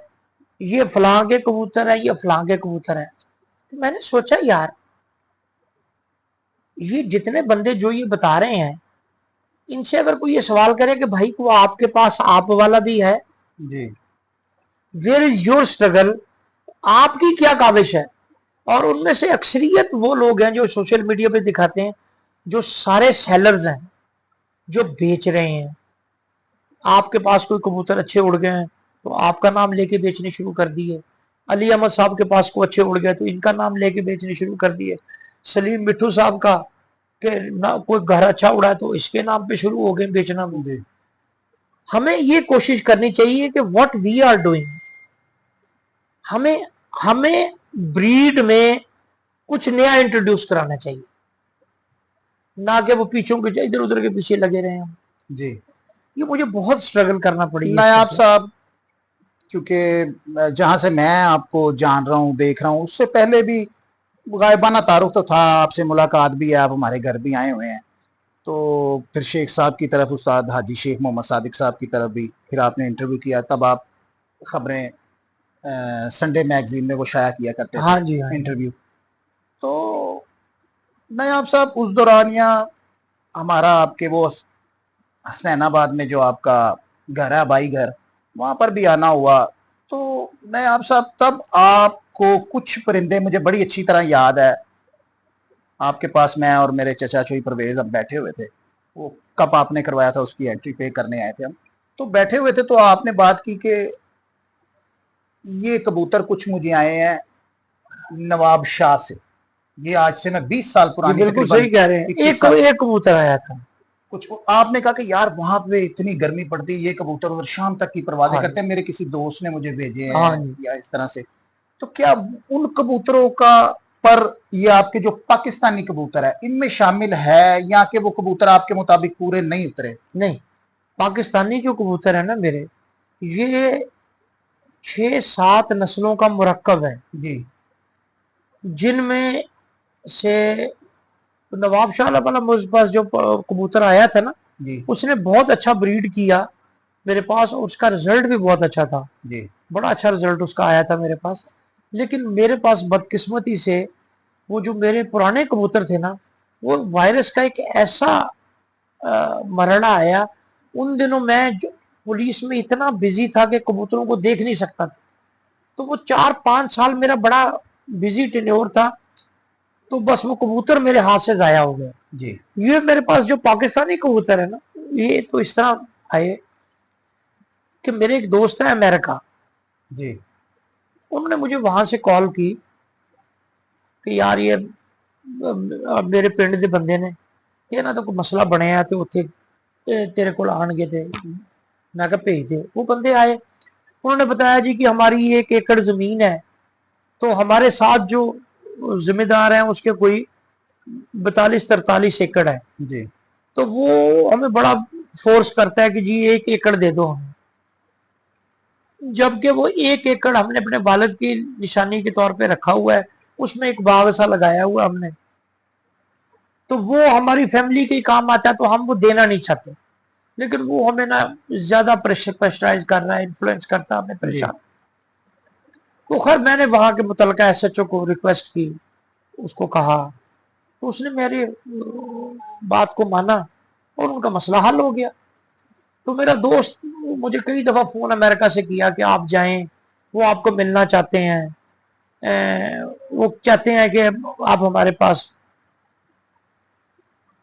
[SPEAKER 3] ये फलां के कबूतर है, ये फलां के कबूतर है। तो मैंने सोचा यार, ये जितने बंदे जो ये बता रहे हैं, इनसे अगर कोई ये सवाल करे कि भाई को आपके पास आप वाला भी है,
[SPEAKER 1] जी
[SPEAKER 3] वेयर इज योर स्ट्रगल, आपकी क्या काविश है। और उनमें से अक्सरियत वो लोग हैं जो सोशल मीडिया पे दिखाते हैं, जो सारे सेलर्स हैं, जो बेच रहे हैं। आपके पास कोई कबूतर अच्छे उड़ गए हैं तो आपका नाम लेके बेचने शुरू कर दिए। अली अहमद साहब के पास को अच्छे उड़ गए तो इनका नाम लेके बेचने शुरू कर दिए। सलीम मिट्टू साहब का के ना कोई घर अच्छा उड़ा है तो इसके नाम पे शुरू हो गए बेचना।
[SPEAKER 1] जी
[SPEAKER 3] हमें ये कोशिश करनी चाहिए कि व्हाट वी आर डूइंग, हमें हमें ब्रीड में कुछ नया इंट्रोड्यूस कराना चाहिए, ना कि वो पीछों के इधर उधर के पीछे लगे रहे हम।
[SPEAKER 1] जी
[SPEAKER 3] ये मुझे बहुत स्ट्रगल करना पड़ी।
[SPEAKER 1] नायाब साहब, क्योंकि जहां से मैं आपको जान रहा हूँ, देख रहा हूँ, उससे पहले भी गायबाना तारुफ तो था, आपसे मुलाकात भी है, आप हमारे घर भी आए हुए हैं। तो फिर शेख साहब की तरफ, उस्ताद हाजी शेख मोहम्मद सादिक साहब की तरफ भी फिर आपने इंटरव्यू किया, तब आप खबरें संडे मैगजीन में वो शाया किया करते थे।
[SPEAKER 3] हाँ जी, हाँ
[SPEAKER 1] इंटरव्यू। तो नायाब साहब, उस दौरान या हमारा आपके वो हसनैनाबाद में जो आपका घर है, भाई घर, वहां पर भी आना हुआ। तो नायाब साहब, तब आपको कुछ परिंदे मुझे बड़ी अच्छी तरह याद है, आपके पास मैं और मेरे चचा चोई परवेज हम बैठे हुए थे। वो कप आपने करवाया था, उसकी एंट्री पे करने आए थे हम, तो बैठे हुए थे, तो आपने बात की कि ये कबूतर कुछ मुझे आए हैं नवाब शाह से। ये आज से मैं 20 साल पुरानी,
[SPEAKER 3] बिल्कुल सही कह रहे हैं। एक कबूतर आया था,
[SPEAKER 1] कुछ आपने कहा कि यार वहां पे इतनी गर्मी पड़ती है, ये कबूतर उधर शाम तक की परवाजें करते हैं, मेरे किसी दोस्त ने मुझे भेजे हैं या इस तरह से। तो क्या उन कबूतरों का पर ये आपके जो पाकिस्तानी कबूतर है इनमें शामिल है, या कि वो कबूतर आपके मुताबिक पूरे नहीं उतरे?
[SPEAKER 3] नहीं, पाकिस्तानी जो कबूतर है ना मेरे, ये 6-7 नस्लों का मुरक्कब है
[SPEAKER 1] जी,
[SPEAKER 3] जिनमें से नवाब शाह वाला मुझ पास जो कबूतर आया था ना
[SPEAKER 1] जी,
[SPEAKER 3] उसने बहुत अच्छा ब्रीड किया मेरे पास, उसका रिजल्ट भी बहुत अच्छा था
[SPEAKER 1] जी,
[SPEAKER 3] बड़ा अच्छा रिजल्ट उसका आया था मेरे पास। लेकिन मेरे पास बदकिस्मती से वो जो मेरे पुराने कबूतर थे ना, वो वायरस का एक ऐसा मरना आया। उन दिनों मैं पुलिस में इतना बिजी था कि कबूतरों को देख नहीं सकता था। तो वो 4-5 साल मेरा बड़ा बिजी टेन्योर था, तो बस वो कबूतर मेरे हाथ से जाया हो गया।
[SPEAKER 1] जी,
[SPEAKER 3] ये मेरे पास जो पाकिस्तानी कबूतर है ना, ये तो इस तरह आए कि मेरे एक दोस्त है अमेरिका,
[SPEAKER 1] जी,
[SPEAKER 3] उन्होंने मुझे वहां से कॉल की कि यार ये मेरे पिंड के बंदे ने इन्हों तो कोई मसला बनया तो उत्थे तेरे को आएंगे थे। मैं कहा भेज दे। वो बंदे आए, उन्होंने बताया जी कि हमारी 1 एकड़ जमीन है, तो हमारे साथ जो जिम्मेदार हैं उसके कोई 42-43 एकड़ है,
[SPEAKER 1] जी,
[SPEAKER 3] तो वो हमें बड़ा फोर्स करता है कि जी 1 एकड़ दे दो हमें, जबकि वो 1 एकड़ हमने अपने वालिद की निशानी के तौर पे रखा हुआ है, उसमें एक बाग सा लगाया हुआ हमने, तो वो हमारी फैमिली के काम आता है, तो हम वो देना नहीं चाहते। लेकिन वो हमें ना ज्यादा प्रेशराइज कर रहा है, इन्फ्लुएंस करता है, हमें परेशान। तो खैर मैंने वहां के मुतलका एसएचओ को रिक्वेस्ट की, उसको कहा, तो उसने मेरी बात को माना और उनका मसला हल हो गया। तो मेरा दोस्त मुझे कई दफा फोन अमेरिका से किया कि आप जाएं, वो आपको मिलना चाहते हैं, वो चाहते हैं कि आप हमारे पास।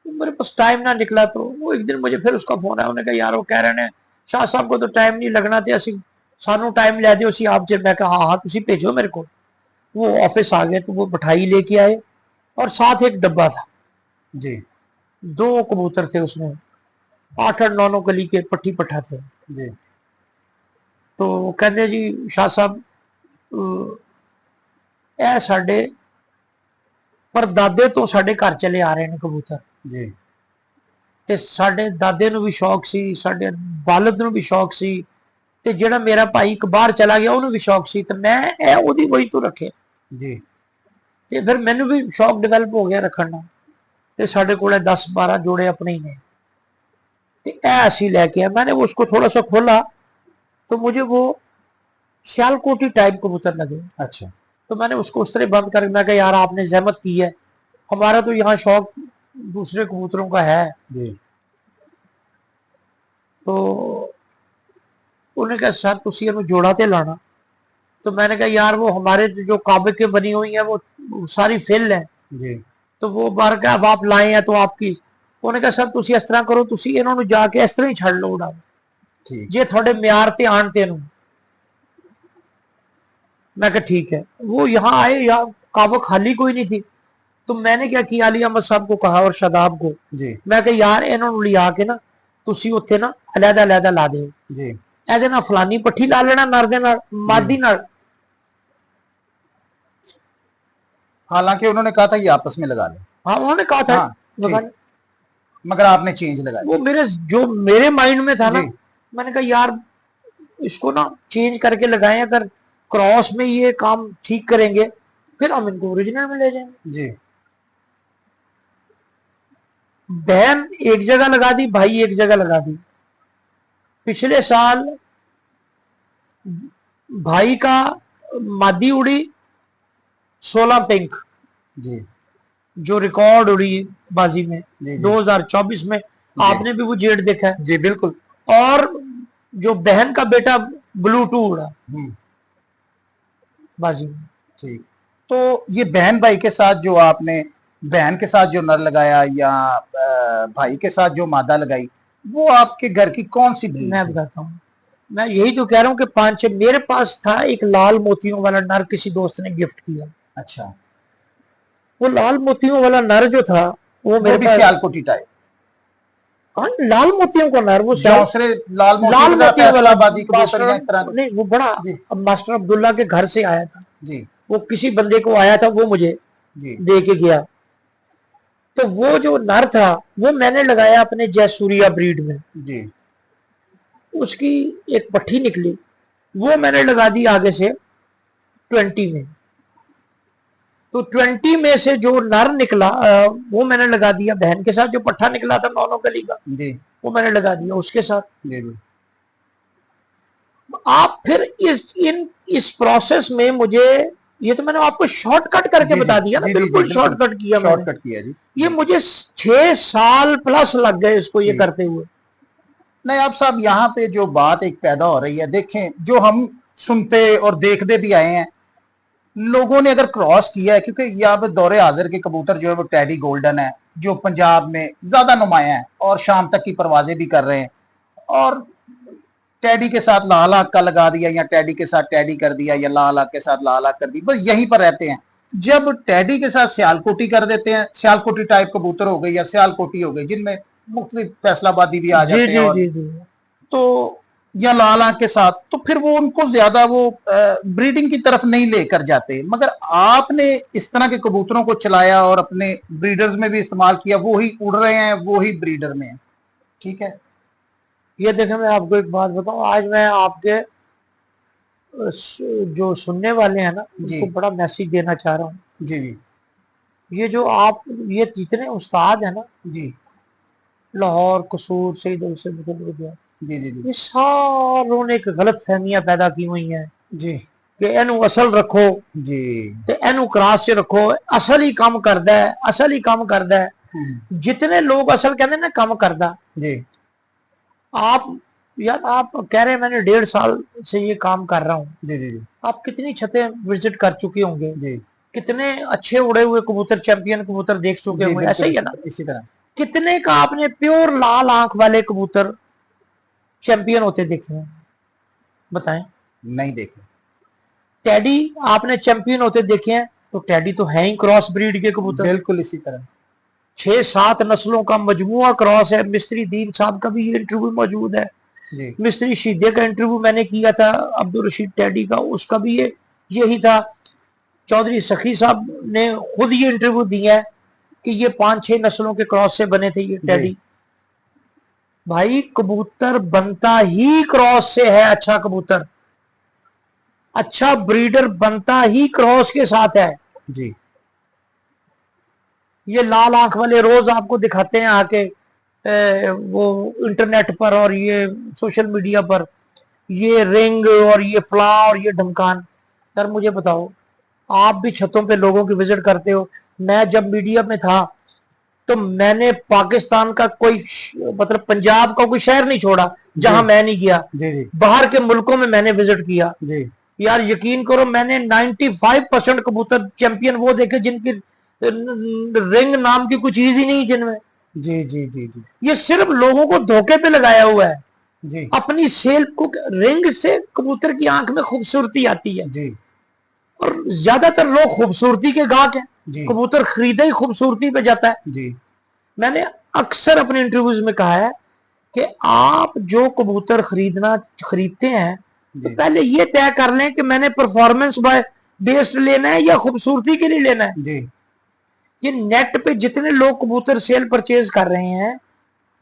[SPEAKER 3] मेरे पास टाइम ना निकला, तो वो एक दिन मुझे फिर उसका फोन आया, उन्होंने कहा यार वो कह रहे हैं शाह साहब को तो टाइम नहीं लगना थे, असि सानू टाइम लै दिओ, आप जे। मैं कहा हाँ हाँ तुसी भेजो मेरे को। वो ऑफिस आ गए, तो वो मिठाई लेके आए और साथ एक डब्बा था
[SPEAKER 1] जी,
[SPEAKER 3] 2 कबूतर थे उसमें, 8-9 कली के पट्टी पट्ठा थे।
[SPEAKER 1] जी,
[SPEAKER 3] तो वो कहते जी शाह साहब ए साडे परदादे तो साडे घर चले आ रहे हैं कबूतर,
[SPEAKER 1] जी,
[SPEAKER 3] ते साडे दादे नूं भी शौक सी, साडे वालिद नूं भी शौक सी, ते जेड़ा मेरा भाई एक बाहर चला गया उन्होंने भी शौक सी, तो मैं ओदी वही तो रखे।
[SPEAKER 1] जी,
[SPEAKER 3] ते फिर मैनू भी शौक डिवेलप हो गया रखना, ते साडे कोले 10-12 जोड़े अपने ही ने, ते ऐसी लेके आया। मैंने वो उसको थोड़ा सा खोला तो मुझे वो सियालकोटी टाइप कबूतर लगे।
[SPEAKER 1] अच्छा।
[SPEAKER 3] तो मैंने उसको उस तरह बंद कर, मैं कहा यार आपने जहमत की है, हमारा तो यहाँ शौक दूसरे कबूतरों का है।
[SPEAKER 1] जी।
[SPEAKER 3] तो उन्होंने कहा सर तुसी इन्हें जोड़ा ते लाना। तो मैंने कहा यार वो हमारे जो काबे के बनी हुई है वो सारी फिल है,
[SPEAKER 1] जी।
[SPEAKER 3] तो वो बार का अब आप लाए हैं तो आपकी। उन्होंने कहा सर तुसी इस तरह करो, तुसी इन्होंने जाके इस तरह ही छड़ लो उड़ा,
[SPEAKER 1] ठीक।
[SPEAKER 3] जे थोड़े म्यार ते आन ते नू। मैं कहा ठीक है। वो यहाँ आए, यहाँ काबा खाली कोई नहीं थी। तो मैंने क्या किया, अली अहमद साहब को कहा और शादाब को,
[SPEAKER 1] जी।
[SPEAKER 3] मैं कहा यार इन्होंने लिया के ना तुसी उत्थे ना अलहदा अलहदा ला दे,
[SPEAKER 1] जी।
[SPEAKER 3] ਇਹਦੇ ਨਾਲ फलानी पट्ठी ला लेना नर दे नाल मादी नाल।
[SPEAKER 1] हालांकि उन्होंने कहा था ये आपस में लगा लें।
[SPEAKER 3] हाँ उन्होंने कहा था
[SPEAKER 1] हाँ,
[SPEAKER 3] लगा
[SPEAKER 1] ठीक। मगर आपने चेंज लगाया।
[SPEAKER 3] वो मेरे जो मेरे माइंड में था ना,
[SPEAKER 1] जी।
[SPEAKER 3] मैंने कहा यार इसको ना चेंज करके लगाएं, अगर क्रॉस में ये काम ठीक करेंगे फिर हम इनको ओरिजिनल में ले जाएंगे।
[SPEAKER 1] जी।
[SPEAKER 3] बहन एक जगह लगा दी, भाई एक जगह लगा दी। पिछले साल भाई का मादी उड़ी 16 पिंक,
[SPEAKER 1] जी।
[SPEAKER 3] जो रिकॉर्ड उड़ी बाजी में
[SPEAKER 1] जी।
[SPEAKER 3] 2024 में, आपने भी वो जेड देखा है।
[SPEAKER 1] जी बिल्कुल।
[SPEAKER 3] और जो बहन का बेटा ब्लू 2 उड़ा बाजी में।
[SPEAKER 1] ठीक। तो ये बहन भाई के साथ जो आपने बहन के साथ जो नर लगाया या भाई के साथ जो मादा लगाई, वो आपके घर की कौन सी ब्रीड
[SPEAKER 3] मैं
[SPEAKER 1] थी?
[SPEAKER 3] बताता हूँ, मैं यही तो कह रहा हूँ कि 5-6 मेरे पास था। एक लाल मोतियों वाला नर किसी दोस्त ने गिफ्ट किया।
[SPEAKER 1] अच्छा।
[SPEAKER 3] वो लाल मोतियों वाला नर जो था वो मेरे
[SPEAKER 1] भी
[SPEAKER 3] पास,
[SPEAKER 1] सियालकोटी टाइप?
[SPEAKER 3] हाँ लाल मोतियों का नर, वो
[SPEAKER 1] जौसरे
[SPEAKER 3] लाल मोतियों वाला
[SPEAKER 1] फैसलाबादी कबूतर या इस तरह
[SPEAKER 3] मास्टर नहीं, वो बड़ा
[SPEAKER 1] जी।
[SPEAKER 3] अब मास्टर अब्दुल्ला के घर से आया था।
[SPEAKER 1] जी।
[SPEAKER 3] वो किसी बंदे को आया था, वो मुझे
[SPEAKER 1] जी।
[SPEAKER 3] दे के गया। तो वो जो नर था वो मैंने लगाया अपने जयसूरिया ब्रीड में।
[SPEAKER 1] जी।
[SPEAKER 3] उसकी एक पट्टी निकली, वो मैंने लगा दी आगे से 20 में। तो 20 में से जो नर निकला वो मैंने लगा दिया बहन के साथ। जो पट्ठा निकला था 9 गली का,
[SPEAKER 1] जी।
[SPEAKER 3] वो मैंने लगा दिया उसके साथ।
[SPEAKER 1] जी। जी।
[SPEAKER 3] आप फिर इस प्रोसेस में मुझे, ये तो मैंने आपको शॉर्टकट करके
[SPEAKER 1] जी,
[SPEAKER 3] बता दिया ना,
[SPEAKER 1] जी, जी,
[SPEAKER 3] बिल्कुल
[SPEAKER 1] जी,
[SPEAKER 3] शॉर्टकट किया मैंने।
[SPEAKER 1] शॉर्टकट किया जी।
[SPEAKER 3] ये मुझे 6 साल प्लस लग गए इसको ये
[SPEAKER 1] जी।
[SPEAKER 3] करते हुए।
[SPEAKER 1] नहीं आप साहब, यहाँ पे जो बात एक पैदा हो रही है, देखें जो हम सुनते और देखते भी आए हैं, लोगों ने अगर क्रॉस किया है, क्योंकि यहाँ पे दौरे हाजिर के कबूतर जो है वो टेडी गोल्डन है, जो पंजाब में ज्यादा नुमाया है और शाम तक की परवाजें भी कर रहे हैं, और टेडी के साथ लाल आंख का लगा दिया या टेडी के साथ टेडी कर दिया या लाल आंख के साथ लाल आंख कर दी, बस यहीं पर रहते हैं। जब टेडी के साथ सियालकोटी कर देते हैं, सियालकोटी टाइप कबूतर हो गई या सियालकोटी हो गई, जिनमें मुख्तलिफ फैसलाबादी भी आ
[SPEAKER 3] जी
[SPEAKER 1] जाते हैं,
[SPEAKER 3] जी
[SPEAKER 1] और
[SPEAKER 3] जी जी।
[SPEAKER 1] तो या लाल आंख के साथ, तो फिर वो उनको ज्यादा वो ब्रीडिंग की तरफ नहीं लेकर जाते। मगर आपने इस तरह के कबूतरों को चलाया और अपने ब्रीडर्स में भी इस्तेमाल किया, वो ही उड़ रहे हैं, वो ही ब्रीडर में है। ठीक है।
[SPEAKER 3] ये देखें, मैं आपको एक बात बताऊं, आज मैं आपके जो सुनने वाले हैं ना, उनको बड़ा मैसेज देना चाह रहा हूँ।
[SPEAKER 1] जी जी।
[SPEAKER 3] ये जो आप ये जितने उस्ताद है ना
[SPEAKER 1] जी।
[SPEAKER 3] लाहौर, कसूर से, इधर से निकल गया,
[SPEAKER 1] जी जी जी।
[SPEAKER 3] ये सारों ने एक गलत फहमियां पैदा की हुई हैं
[SPEAKER 1] जी।
[SPEAKER 3] कि एनू असल रखो
[SPEAKER 1] जी।
[SPEAKER 3] ते एनू क्रॉस से रखो, असल ही काम करदा है, असल ही काम करदा है। जितने लोग असल कहते ना काम करदा,
[SPEAKER 1] जी।
[SPEAKER 3] आप यार आप कह रहे हैं मैंने 1.5 साल से ये काम कर रहा हूँ।
[SPEAKER 1] जी जी जी।
[SPEAKER 3] आप कितनी छतें विजिट कर चुके होंगे,
[SPEAKER 1] जी।
[SPEAKER 3] कितने अच्छे उड़े हुए कबूतर, चैंपियन कबूतर देख चुके
[SPEAKER 1] जी,
[SPEAKER 3] होंगे, ऐसे ही है ना।
[SPEAKER 1] इसी तरह।
[SPEAKER 3] कितने का आपने प्योर लाल आंख वाले कबूतर चैंपियन होते देखे हैं, बताएं।
[SPEAKER 1] नहीं देखे।
[SPEAKER 3] टैडी आपने चैंपियन होते देखे हैं, तो टैडी तो है ही क्रॉस ब्रीड के कबूतर।
[SPEAKER 1] बिल्कुल इसी तरह।
[SPEAKER 3] 6-7 नस्लों का मजमुआ क्रॉस है। मिस्त्री दीन साहब का भी ये इंटरव्यू मौजूद है।
[SPEAKER 1] जी।
[SPEAKER 3] मिस्त्री शीदे का इंटरव्यू मैंने किया था, अब्दुल रशीद टैडी का, उसका भी ये यही था। चौधरी सखी साहब ने खुद ये इंटरव्यू दिया है कि ये 5-6 नस्लों के क्रॉस से बने थे ये टैडी। भाई कबूतर बनता ही क्रॉस से है। अच्छा कबूतर, अच्छा ब्रीडर बनता ही क्रॉस के साथ है
[SPEAKER 1] जी।
[SPEAKER 3] ये लाल आंख वाले रोज आपको दिखाते हैं आके वो इंटरनेट पर और ये सोशल मीडिया पर ये रिंग और ये फ्ला और ये ढमकान। यार मुझे बताओ, आप भी छतों पे लोगों की विजिट करते हो, मैं जब मीडिया में था तो मैंने पाकिस्तान का कोई मतलब पंजाब का कोई शहर नहीं छोड़ा जहां मैं नहीं गया।
[SPEAKER 1] जी जी
[SPEAKER 3] बाहर के मुल्कों में मैंने विजिट किया।
[SPEAKER 1] जी
[SPEAKER 3] यार यकीन करो, मैंने 95% कबूतर चैंपियन वो देखे जिनकी रिंग नाम की कोई चीज ही नहीं जिनमें।
[SPEAKER 1] जी जी जी जी
[SPEAKER 3] ये सिर्फ लोगों को धोखे पे लगाया हुआ है।
[SPEAKER 1] जी
[SPEAKER 3] अपनी सेल को रिंग से कबूतर की आंख में खूबसूरती आती है,
[SPEAKER 1] जी
[SPEAKER 3] और ज्यादातर लोग खूबसूरती के गाहक हैं।
[SPEAKER 1] जी
[SPEAKER 3] कबूतर खरीदा ही खूबसूरती पे जाता है।
[SPEAKER 1] जी
[SPEAKER 3] मैंने अक्सर अपने इंटरव्यूज में कहा है कि आप जो कबूतर खरीदते हैं तो
[SPEAKER 1] जी
[SPEAKER 3] पहले ये तय कर लें कि मैंने परफॉर्मेंस बेस्ड लेना है या खूबसूरती के लिए लेना है।
[SPEAKER 1] जी
[SPEAKER 3] ये नेट पे जितने लोग कबूतर सेल परचेज कर रहे हैं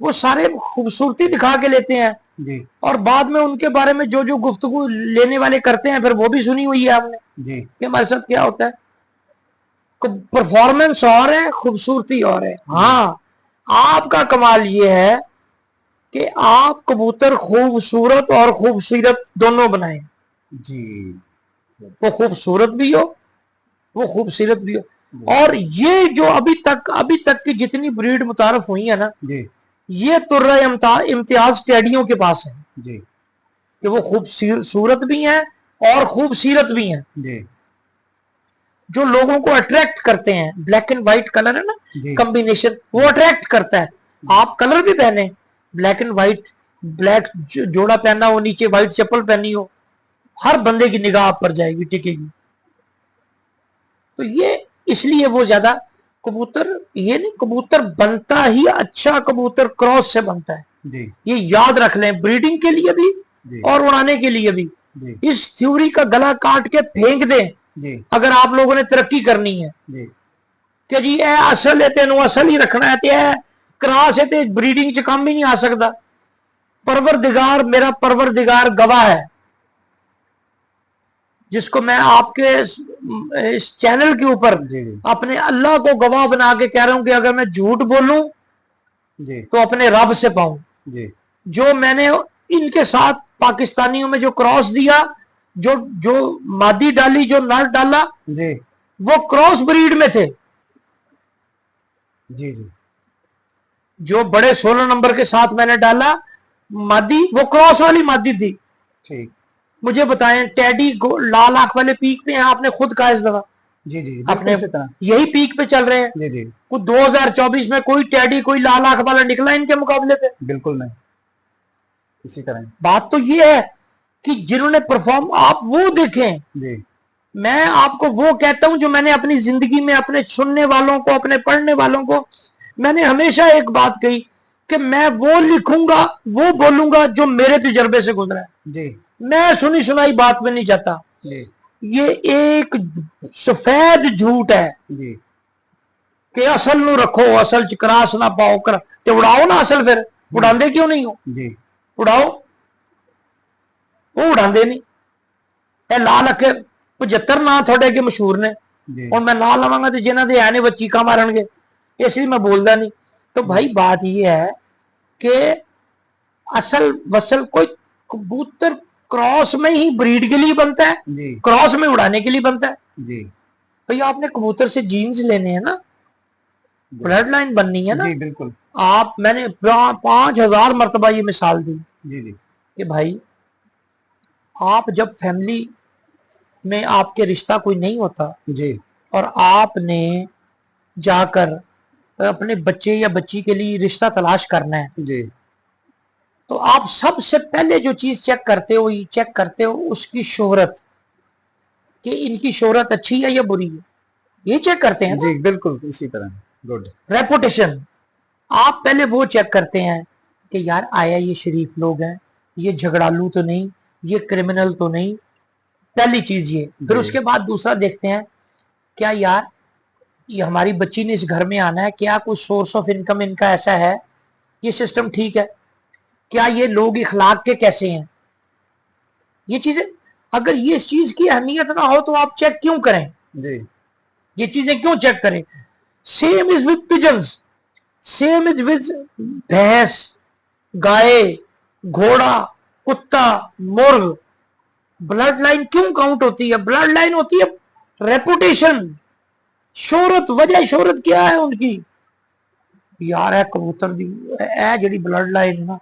[SPEAKER 3] वो सारे खूबसूरती दिखा के लेते हैं,
[SPEAKER 1] जी
[SPEAKER 3] और बाद में उनके बारे में जो जो गुफ्तगू लेने वाले करते हैं फिर वो भी सुनी हुई है आपने
[SPEAKER 1] जी
[SPEAKER 3] कि हमारे साथ क्या होता है। परफॉर्मेंस और है, खूबसूरती और है। हाँ, आपका कमाल ये है कि आप कबूतर खूबसूरत और खूबसूरत दोनों बनाएं।
[SPEAKER 1] जी
[SPEAKER 3] वो खूबसूरत भी हो, वो खूबसूरत भी हो। और ये जो अभी तक की जितनी ब्रीड मुतारफ हुई है ना,
[SPEAKER 1] जी
[SPEAKER 3] ये तुर्रा इम्तियाज टेडियों के पास है
[SPEAKER 1] जी
[SPEAKER 3] कि वो खूबसूरत भी हैं और खूबसूरत भी हैं।
[SPEAKER 1] जी
[SPEAKER 3] जो लोगों को अट्रैक्ट करते हैं, ब्लैक एंड व्हाइट कलर है ना
[SPEAKER 1] जी
[SPEAKER 3] कॉम्बिनेशन, वो अट्रैक्ट करता है। आप कलर भी पहने, ब्लैक एंड व्हाइट, ब्लैक जोड़ा पहना हो, नीचे व्हाइट चप्पल पहनी हो, हर बंदे की निगाह आप पर जाएगी, टिकेगी। तो ये इसलिए वो ज्यादा कबूतर, ये नहीं, कबूतर बनता ही अच्छा कबूतर क्रॉस से बनता है।
[SPEAKER 1] जी
[SPEAKER 3] ये याद रख लें, ब्रीडिंग के लिए भी
[SPEAKER 1] जी
[SPEAKER 3] और उड़ाने के लिए भी।
[SPEAKER 1] जी
[SPEAKER 3] इस थ्योरी का गला काट के फेंक दें
[SPEAKER 1] जी
[SPEAKER 3] अगर आप लोगों ने तरक्की करनी है
[SPEAKER 1] जी
[SPEAKER 3] कि जी ए असल है, तेन असल ही रखना है, ते क्रॉस है ते ब्रीडिंग च काम ही नहीं आ सकता। परवरदिगार, मेरा परवरदिगार गवाह है, जिसको मैं आपके इस चैनल के ऊपर
[SPEAKER 1] जी जी
[SPEAKER 3] अपने अल्लाह को गवाह बना के कह रहा हूं कि अगर मैं झूठ बोलूं
[SPEAKER 1] जी
[SPEAKER 3] तो अपने रब से पाऊं।
[SPEAKER 1] जी
[SPEAKER 3] जो मैंने इनके साथ पाकिस्तानियों में जो क्रॉस दिया, जो जो मादी डाली, जो नर डाला,
[SPEAKER 1] जी
[SPEAKER 3] वो क्रॉस ब्रीड में थे।
[SPEAKER 1] जी जी
[SPEAKER 3] जो बड़े 16 नंबर के साथ मैंने डाला मादी, वो क्रॉस वाली मादी थी।
[SPEAKER 1] ठीक
[SPEAKER 3] मुझे बताएं, टेडी लाल आंख वाले पीक पे हैं, आपने खुद कहा इस दफा,
[SPEAKER 1] जी जी
[SPEAKER 3] अपने
[SPEAKER 1] बिल्कुल इसी तरह
[SPEAKER 3] यही पीक पे चल रहे हैं।
[SPEAKER 1] जी जी
[SPEAKER 3] कुछ 2024 में कोई टेडी, कोई लाल आंख वाला निकला इनके मुकाबले पे?
[SPEAKER 1] बिल्कुल नहीं, इसी तरह
[SPEAKER 3] बात तो ये है कि जिन्होंने परफॉर्म, आप वो देखें।
[SPEAKER 1] जी
[SPEAKER 3] मैं आपको वो कहता हूं जो मैंने अपनी जिंदगी में अपने सुनने वालों को, अपने पढ़ने वालों को, मैंने हमेशा एक बात कही कि मैं वो लिखूंगा, वो बोलूंगा जो मेरे तजर्बे से गुजरा है।
[SPEAKER 1] जी
[SPEAKER 3] मैं सुनी सुनाई बात में नहीं जाता।
[SPEAKER 1] जी
[SPEAKER 3] ये एक सफेद झूठ है
[SPEAKER 1] जी
[SPEAKER 3] कि असल नु रखो, असल च क्रास ना पाओ कर, ते उड़ाओ ना असल, फिर उड़ाते क्यों नहीं हो?
[SPEAKER 1] जी
[SPEAKER 3] उड़ाओ, वो उड़ाते नहीं। ਇਹ ਲਾ लखे 75 ना थोड़े अगे मशहूर ने,
[SPEAKER 1] जी
[SPEAKER 3] और मैं ना लवांगा तो जिन्हों के है ने वो चीका मारनगे, इसलिए मैं बोलता नहीं। तो भाई बात ये है कि असल वसल कोई कबूतर क्रॉस में ही ब्रीड के लिए बनता है,
[SPEAKER 1] जी
[SPEAKER 3] क्रॉस में उड़ाने के लिए बनता है।
[SPEAKER 1] जी
[SPEAKER 3] भाई आपने कबूतर से जीन्स लेने हैं ना, ब्लड लाइन बननी है ना।
[SPEAKER 1] जी बिल्कुल
[SPEAKER 3] आप, मैंने 5000 मरतबा ये मिसाल दी
[SPEAKER 1] जी जी
[SPEAKER 3] कि भाई आप जब फैमिली में आपके रिश्ता कोई नहीं होता
[SPEAKER 1] जी
[SPEAKER 3] और आपने जाकर अपने बच्चे या बच्ची के लिए रिश्ता तलाश करना है,
[SPEAKER 1] जी
[SPEAKER 3] तो आप सबसे पहले जो चीज चेक करते हो, ये चेक करते हो उसकी शोहरत, कि इनकी शोहरत अच्छी है या बुरी है, ये चेक करते हैं ना।
[SPEAKER 1] जी बिल्कुल इसी तरह, गुड,
[SPEAKER 3] रेपुटेशन, आप पहले वो चेक करते हैं कि यार आया ये शरीफ लोग हैं, ये झगड़ालू तो नहीं, ये क्रिमिनल तो नहीं, पहली चीज ये। फिर
[SPEAKER 1] जी।
[SPEAKER 3] उसके बाद दूसरा देखते हैं, क्या यार ये हमारी बच्ची ने इस घर में आना है, क्या कुछ सोर्स ऑफ इनकम इनका ऐसा है, ये सिस्टम ठीक है, क्या ये लोग इखलाक के कैसे हैं, ये चीजें। अगर ये इस चीज की अहमियत ना हो तो आप चेक क्यों करें,
[SPEAKER 1] जी
[SPEAKER 3] ये चीजें क्यों चेक करें। Same is with pigeons, same is with भैंस, गाय, घोड़ा, कुत्ता, मुर्ग, ब्लड लाइन क्यों काउंट होती है? ब्लड लाइन होती है रेपुटेशन, शोहरत। वजह शोहरत क्या है उनकी? यार है कबूतर दी ए जेडी ब्लड लाइन है ना,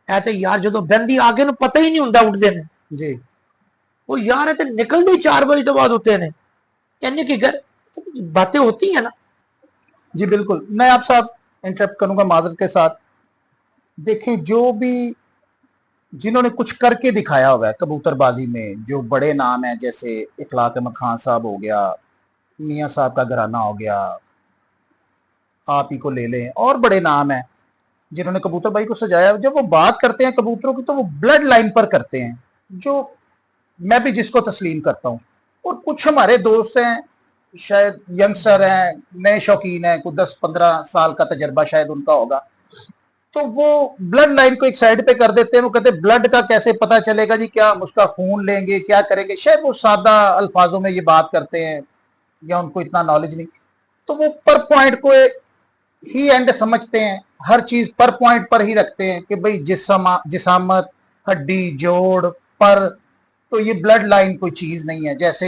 [SPEAKER 3] ए ते यार जो बहती आगे ना पता ही नहीं होंगे उठते ने
[SPEAKER 1] जी
[SPEAKER 3] वो यार है निकलते ही 4 बजे तो बाद होते हैं। यानी कि घर बातें होती है ना।
[SPEAKER 1] जी बिल्कुल, मैं आप साहब इंटरप्ट करूंगा माजरत के साथ। देखें, जो भी जिन्होंने कुछ करके दिखाया हुआ है कबूतरबाजी में, जो बड़े नाम है, जैसे इखलाक अहमद खान साहब हो गया, मियाँ साहब का घराना हो गया, आप ही को ले लें, और बड़े नाम हैं जिन्होंने कबूतरबाजी को सजाया। जब वो बात करते हैं कबूतरों की तो वो ब्लड लाइन पर करते हैं, जो मैं भी जिसको तस्लीम करता हूँ। और कुछ हमारे दोस्त हैं, शायद यंगस्टर हैं, नए शौकीन हैं, कुछ 10-15 साल का तजर्बा शायद उनका होगा, तो वो ब्लड लाइन को एक साइड पे कर देते हैं। वो कहते हैं ब्लड का कैसे पता चलेगा जी, क्या हम उसका खून लेंगे, क्या करेंगे। शायद वो सादा अल्फाजों में ये बात करते हैं या उनको इतना नॉलेज नहीं, तो वो पर पॉइंट को ही एंड समझते हैं, हर चीज पर पॉइंट पर ही रखते हैं कि भाई जिसामत, हड्डी जोड़ पर, तो ये ब्लड लाइन कोई चीज नहीं है। जैसे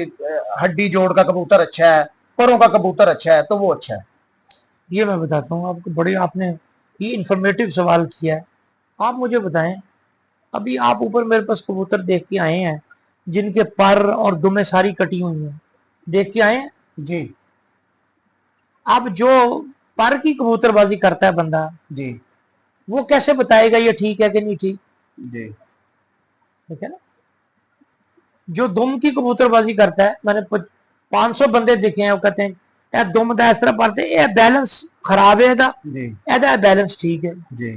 [SPEAKER 1] हड्डी जोड़ का कबूतर अच्छा है, परों का कबूतर अच्छा है, तो वो अच्छा है।
[SPEAKER 3] ये मैं बताता हूँ आपको, बड़ी आपने ये इंफॉर्मेटिव सवाल किया है। आप मुझे बताएं, अभी आप ऊपर मेरे पास कबूतर देख के आए हैं जिनके पर और दुमें सारी कटी हुई हैं, देख के आए हैं
[SPEAKER 1] जी
[SPEAKER 3] अब जो पर की कबूतरबाजी करता है बंदा,
[SPEAKER 1] जी
[SPEAKER 3] वो कैसे बताएगा ये ठीक है कि नहीं ठीक?
[SPEAKER 1] जी
[SPEAKER 3] ठीक है ना। जो दुम की कबूतरबाजी करता है, मैंने 500 बंदे देखे हैं, वो कहते हैं यार दुम दा इस तरह पढ़ते ये बैलेंस खराब है दा,
[SPEAKER 1] जी
[SPEAKER 3] एदा बैलेंस ठीक है।
[SPEAKER 1] जी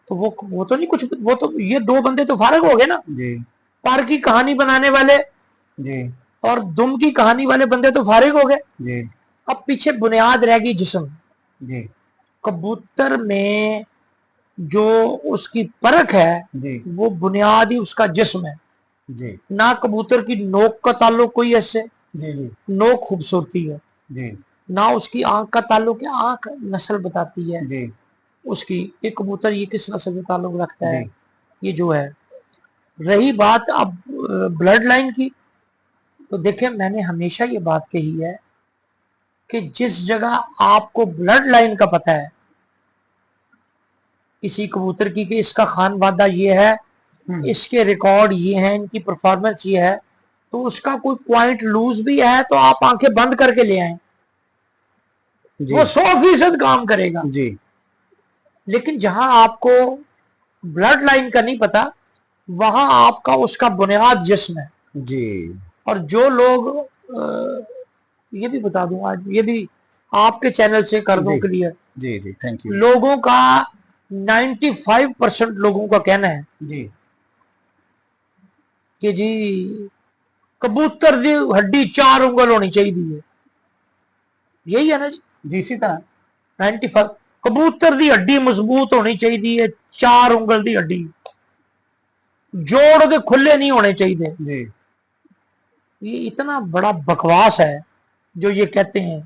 [SPEAKER 3] तो वो तो नहीं कुछ, वो तो ये 2 बंदे तो फारग हो गए ना।
[SPEAKER 1] जी
[SPEAKER 3] पर की कहानी बनाने वाले
[SPEAKER 1] जी
[SPEAKER 3] और दुम की कहानी वाले बंदे तो फारिग हो गए।
[SPEAKER 1] जी
[SPEAKER 3] अब पीछे बुनियाद रह गई जिस्म।
[SPEAKER 1] जी
[SPEAKER 3] कबूतर में जो उसकी परख है
[SPEAKER 1] जी
[SPEAKER 3] वो बुनियाद ही उसका जिस्म है।
[SPEAKER 1] जी
[SPEAKER 3] ना कबूतर की नोक का ताल्लुक कोई ऐसे,
[SPEAKER 1] जी जी
[SPEAKER 3] नोक खूबसूरती है,
[SPEAKER 1] जी
[SPEAKER 3] ना उसकी आंख का ताल्लुक है, आंख नस्ल बताती है
[SPEAKER 1] जी
[SPEAKER 3] उसकी, ये कबूतर ये किस नस्ल से ताल्लुक रखता है,
[SPEAKER 1] जी
[SPEAKER 3] ये जो है। रही बात अब ब्लड लाइन की, तो देखें मैंने हमेशा ये बात कही है कि जिस जगह आपको ब्लड लाइन का पता है किसी कबूतर की कि इसका खान वादा ये है, इसके रिकॉर्ड ये हैं, इनकी परफॉर्मेंस ये है, तो उसका कोई पॉइंट लूज भी है तो आप आंखें बंद करके ले आए, वो 100% काम करेगा।
[SPEAKER 1] जी
[SPEAKER 3] लेकिन जहां आपको ब्लड लाइन का नहीं पता, वहां आपका उसका बुनियाद जिस्म है।
[SPEAKER 1] जी
[SPEAKER 3] और जो लोग ये भी बता दूं, आज ये भी आपके चैनल से कर दूं
[SPEAKER 1] जी
[SPEAKER 3] क्लियर,
[SPEAKER 1] जी जी थैंक यू
[SPEAKER 3] लोगों का 95% लोगों का कहना है
[SPEAKER 1] जी
[SPEAKER 3] कि जी कबूतर की हड्डी 4 उंगल होनी चाहिए, यही है ना जी।
[SPEAKER 1] जी इसी तरह
[SPEAKER 3] 95 कबूतर की हड्डी मजबूत होनी चाहिए, 4 उंगल की हड्डी, जोड़ के खुले नहीं होने चाहिए।
[SPEAKER 1] जी
[SPEAKER 3] ये इतना बड़ा बकवास है जो ये कहते हैं।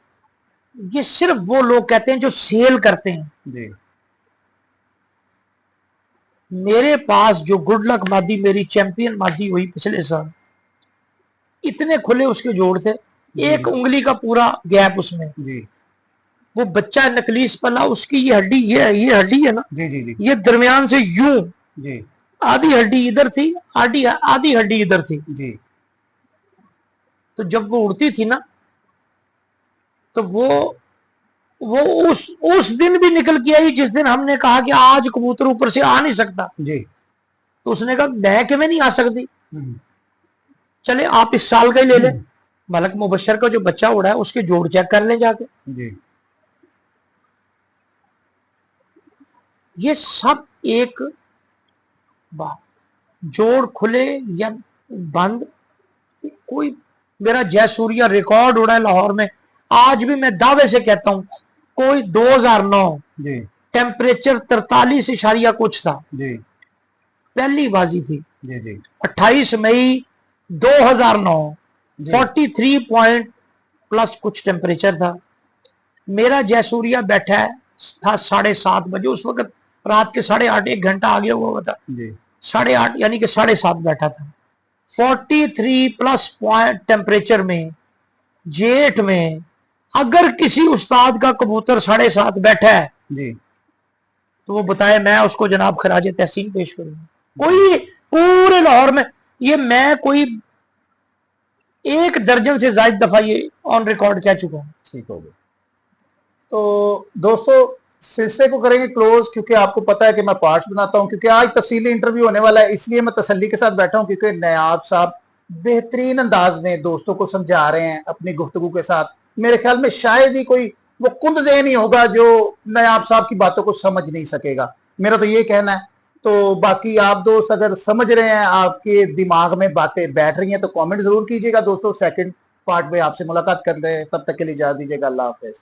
[SPEAKER 3] ये सिर्फ वो लोग कहते हैं जो सेल करते हैं।
[SPEAKER 1] जी
[SPEAKER 3] मेरे पास जो गुड लक मादी, मेरी चैंपियन मादी हुई पिछले साल, इतने खुले उसके जोड़ थे, एक उंगली का पूरा गैप उसमें।
[SPEAKER 1] जी
[SPEAKER 3] वो बच्चा नकलीस पला, उसकी ये हड्डी, ये हड्डी है ना,
[SPEAKER 1] जी जी जी
[SPEAKER 3] ये दरमियान से यूं
[SPEAKER 1] जी
[SPEAKER 3] आधी हड्डी इधर थी, आधी हड्डी इधर थी।
[SPEAKER 1] जी
[SPEAKER 3] तो जब वो उड़ती थी ना, तो वो उस दिन भी निकल के आई जिस दिन हमने कहा कि आज कबूतर ऊपर से आ नहीं सकता।
[SPEAKER 1] जी
[SPEAKER 3] तो उसने कहा मैं कि मैं नहीं आ सकती, चले आप इस साल का ही ले लें, मलक मुबशर का जो बच्चा उड़ा है उसके जोड़ चेक कर लें जाके।
[SPEAKER 1] जी
[SPEAKER 3] ये सब एक बात, जोड़ खुले या बंद, कोई मेरा जयसूर्या रिकॉर्ड उड़ा है लाहौर में, आज भी मैं दावे से कहता हूं, कोई 2009
[SPEAKER 1] जी
[SPEAKER 3] टेम्परेचर 43 इशारिया कुछ था,
[SPEAKER 1] जी
[SPEAKER 3] पहली बाजी थी,
[SPEAKER 1] जी जी
[SPEAKER 3] 28 मई 2009,
[SPEAKER 1] जी
[SPEAKER 3] 43 पॉइंट प्लस कुछ टेम्परेचर था। मेरा जयसूर्या बैठा है था 7:30 बजे, उस वक्त रात के 8:30, 1 घंटा आगे हुआ था।
[SPEAKER 1] जी
[SPEAKER 3] 8:30 यानी कि 7:30 बैठा था। 43+ पॉइंट टेम्परेचर में, जेठ में, अगर किसी उस्ताद का कबूतर 7:30 बैठा है
[SPEAKER 1] जी,
[SPEAKER 3] तो वो बताए, मैं उसको जनाब खराज तहसीन पेश करूंगा। कोई पूरे लाहौर में, ये मैं कोई 1 दर्जन से ज्यादा दफा ये ऑन रिकॉर्ड कह चुका हूं।
[SPEAKER 1] ठीक हो गया। तो दोस्तों सिलसिले को करेंगे क्लोज, क्योंकि आपको पता है कि मैं पार्ट्स बनाता हूं, क्योंकि आज तफसीली इंटरव्यू होने वाला है, इसलिए मैं तसल्ली के साथ बैठा हूं, क्योंकि नायाब साहब बेहतरीन अंदाज में दोस्तों को समझा रहे हैं अपनी गुफ्तगू के साथ। मेरे ख्याल में शायद ही कोई वो कुंद ज़हन ही होगा जो नायाब साहब की बातों को समझ नहीं सकेगा, मेरा तो ये कहना है। तो बाकी आप दोस्त अगर समझ रहे हैं, आपके दिमाग में बातें बैठ रही हैं, तो कमेंट जरूर कीजिएगा दोस्तों। सेकंड पार्ट में आपसे मुलाकात कर रहे हैं, तब तक के लिए इजाजत दीजिएगा। अल्लाह हाफिज।